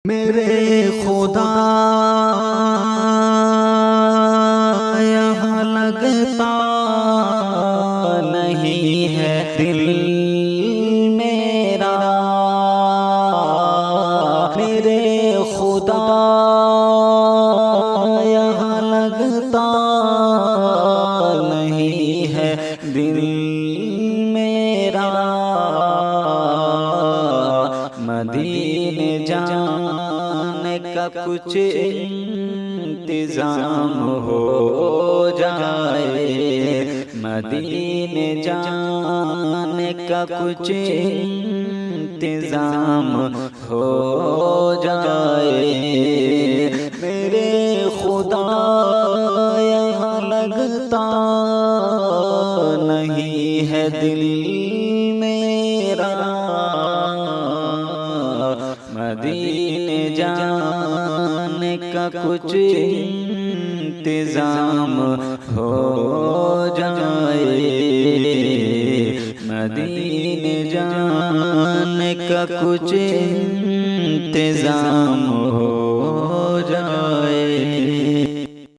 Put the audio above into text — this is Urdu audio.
میرے خدا یہاں لگتا نہیں ہے دل میرا، میرے خدا یہاں لگتا نہیں ہے دل میرا، مدینے جانے کا کچھ انتظام ہو جائے، مدینے جانے کا کچھ انتظام ہو جائے، میرے خدا یہاں لگتا نہیں ہے دل میرا، مدینے جانے کا کچھ انتظام ہو جائے، مدینے جانے کا کچھ انتظام